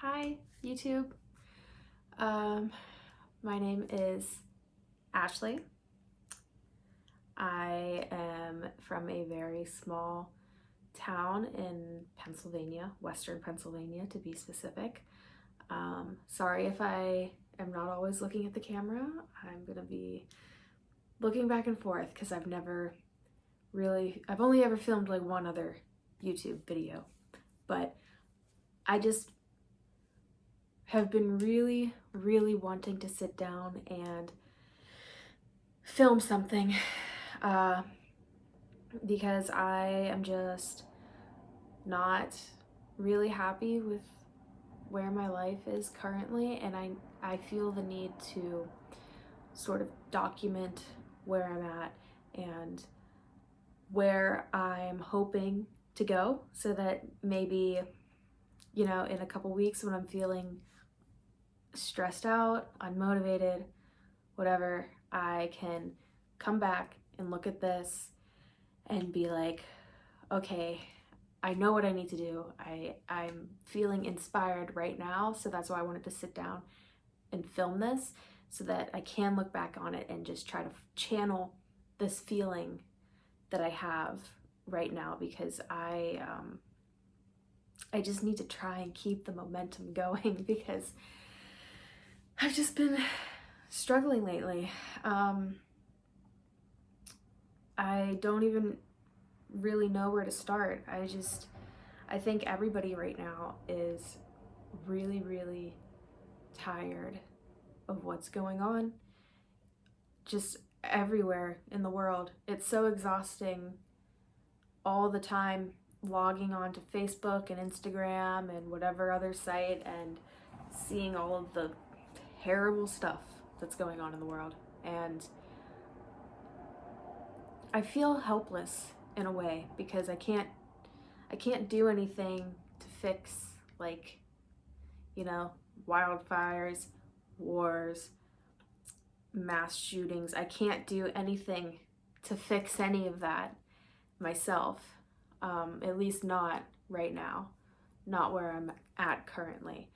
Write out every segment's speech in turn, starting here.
Hi, YouTube. Um, my name is Ashley. I am from a very small town in Pennsylvania, Western Pennsylvania to be specific. Sorry if I am not always looking at the camera. I'm gonna be looking back and forth because I've only ever filmed like one other YouTube video, but I just have been really wanting to sit down and film something uh, because I am just not really happy with where my life is currently, and I feel the need to sort of document where I'm at and where I'm hoping to go so that maybe, in a couple weeks when I'm feeling stressed out, unmotivated, whatever, I can come back and look at this and be like, okay, I know what I need to do. I'm feeling inspired right now, so that's why I wanted to sit down and film this so that I can look back on it and just try to channel this feeling that I have right now because I just need to try and keep the momentum going because I've just been struggling lately. I don't even really know where to start. I think everybody right now is really tired of what's going on just everywhere in the world. It's so exhausting all the time logging on to Facebook and Instagram and whatever other site and seeing all of the terrible stuff that's going on in the world. And I feel helpless in a way because I can't do anything to fix, like, you know, wildfires, wars, mass shootings. I can't do anything to fix any of that myself, at least not right now, not where I'm at currently.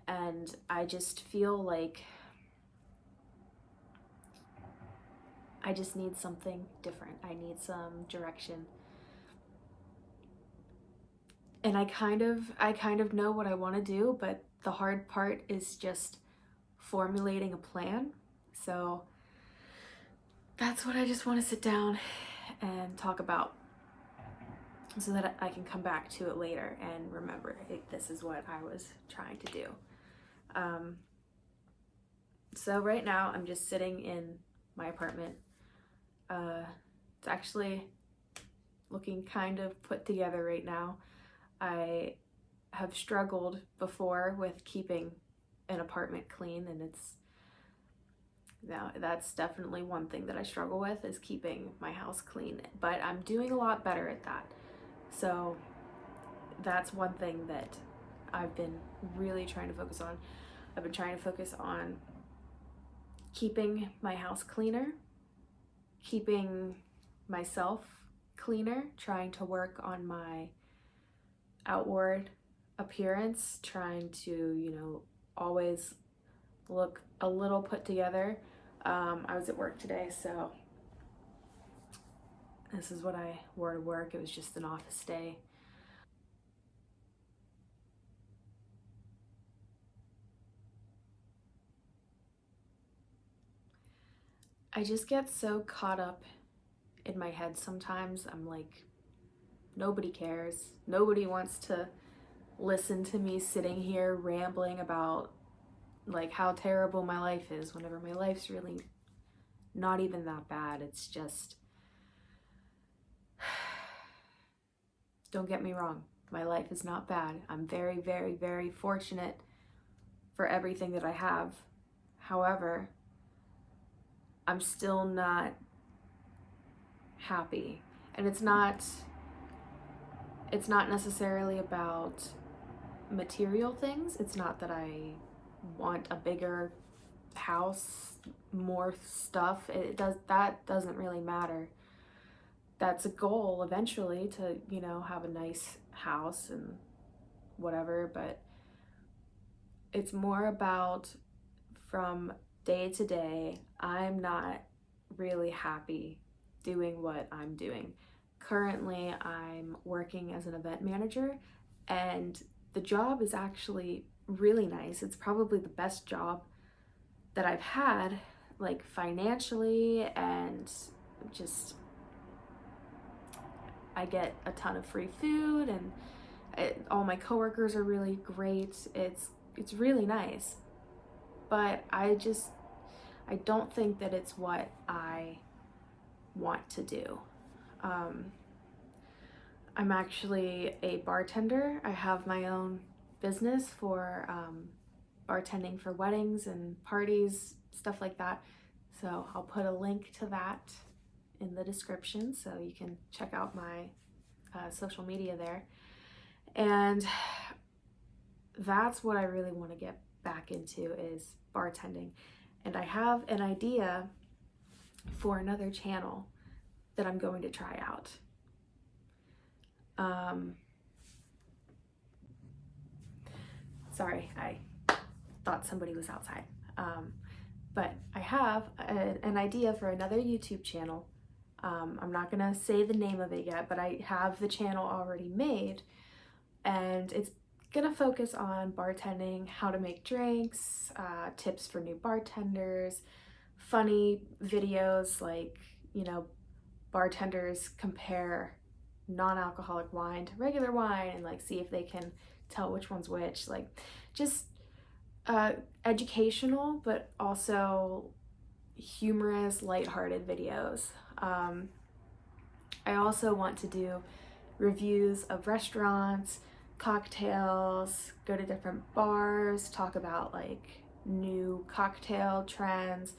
And I just feel like I just need something different. I need some direction. And I kind of know what I want to do, but the hard part is just formulating a plan. So that's what I just want to sit down and talk about so that I can come back to it later and remember this is what I was trying to do. Um, so right now I'm just sitting in my apartment. It's actually looking kind of put together right now. I have struggled before with keeping an apartment clean, and that's definitely one thing that I struggle with is keeping my house clean, but I'm doing a lot better at that. So that's one thing that I've been really trying to focus on. I've been trying to focus on keeping my house cleaner, keeping myself cleaner, trying to work on my outward appearance, trying to, always look a little put together. I was at work today, so this is what I wore to work. It was just an office day. I just get so caught up in my head sometimes. I'm like, nobody cares. Nobody wants to listen to me sitting here rambling about like how terrible my life is whenever my life's really not even that bad. It's just, don't get me wrong, my life is not bad. I'm very fortunate for everything that I have. However, I'm still not happy. And it's not necessarily about material things. It's not that I want a bigger house, more stuff. That doesn't really matter. That's a goal eventually to, have a nice house and whatever, but It's more about from day to day, I'm not really happy doing what I'm doing. Currently, I'm working as an event manager, and the job is actually really nice. It's probably the best job that I've had, like financially, and just I get a ton of free food, and all my coworkers are really great. It's really nice, but I don't think that it's what I want to do. Um, I'm actually a bartender. I have my own business for bartending for weddings and parties, stuff like that. So I'll put a link to that in the description so you can check out my social media there. And that's what I really want to get back into is bartending. And I have an idea for another channel that I'm going to try out. Sorry, I thought somebody was outside. But I have an idea for another YouTube channel. I'm not gonna say the name of it yet, but I have the channel already made, and it's gonna focus on bartending, how to make drinks, tips for new bartenders, funny videos like, bartenders compare non-alcoholic wine to regular wine and like see if they can tell which one's which, like just educational but also humorous, lighthearted videos. I also want to do reviews of restaurants, cocktails, go to different bars, talk about like new cocktail trends.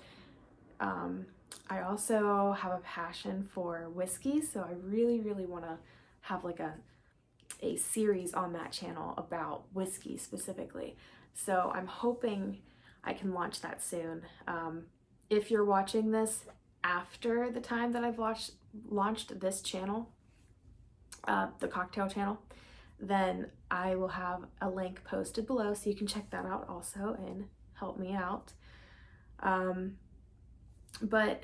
I also have a passion for whiskey, so I really, really want to have like a series on that channel about whiskey specifically. So I'm hoping I can launch that soon. If you're watching this after the time that I've launched this channel, the cocktail channel, then I will have a link posted below so you can check that out also and help me out. But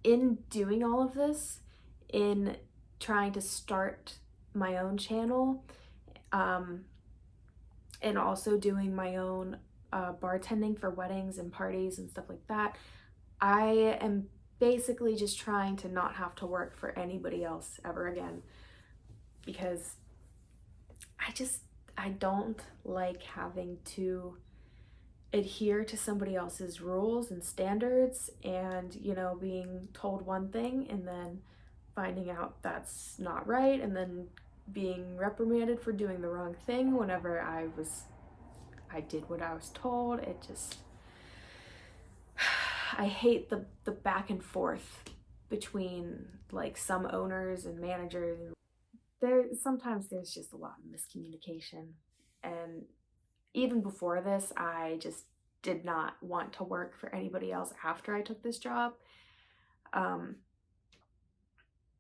in doing all of this, in trying to start my own channel, and also doing my own bartending for weddings and parties and stuff like that, I am basically just trying to not have to work for anybody else ever again, because I don't like having to adhere to somebody else's rules and standards and, being told one thing and then finding out that's not right and then being reprimanded for doing the wrong thing whenever I did what I was told. I hate the back and forth between like some owners and managers. Sometimes there's just a lot of miscommunication, and even before this, I just did not want to work for anybody else after I took this job,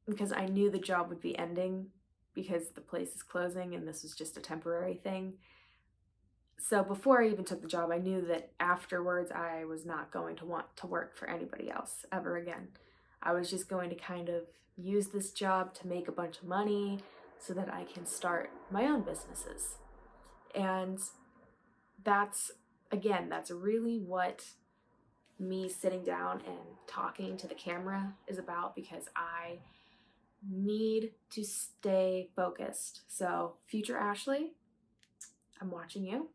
because I knew the job would be ending because the place is closing and this was just a temporary thing. So before I even took the job, I knew that afterwards I was not going to want to work for anybody else ever again. I was just going to kind of use this job to make a bunch of money so that I can start my own businesses. And that's really what me sitting down and talking to the camera is about, because I need to stay focused. So, future Ashley, I'm watching you.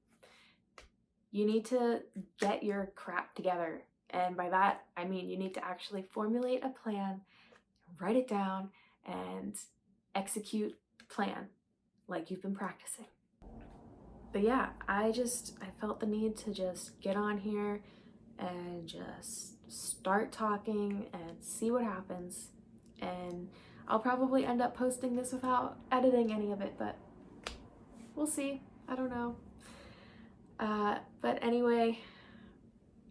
You need to get your crap together. And by that, I mean you need to actually formulate a plan, write it down, and execute the plan like you've been practicing. But yeah, I felt the need to just get on here and just start talking and see what happens. And I'll probably end up posting this without editing any of it, but we'll see. I don't know. But anyway,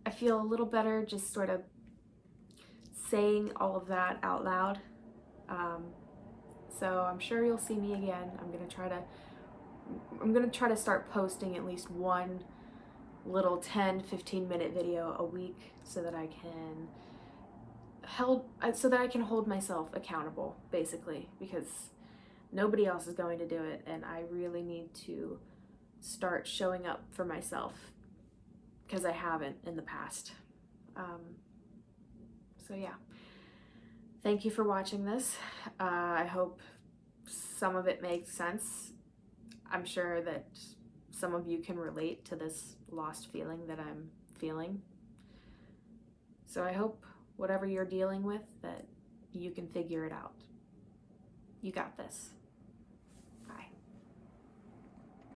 I feel a little better just sort of saying all of that out loud. So I'm sure you'll see me again. I'm gonna try to I'm gonna try to start posting at least one little 10-15 minute video a week so that I can hold myself accountable, basically, because nobody else is going to do it, and I really need to start showing up for myself because I haven't in the past. So yeah, thank you for watching this. I hope some of it makes sense. I'm sure that some of you can relate to this lost feeling that I'm feeling. So I hope whatever you're dealing with, that you can figure it out. You got this.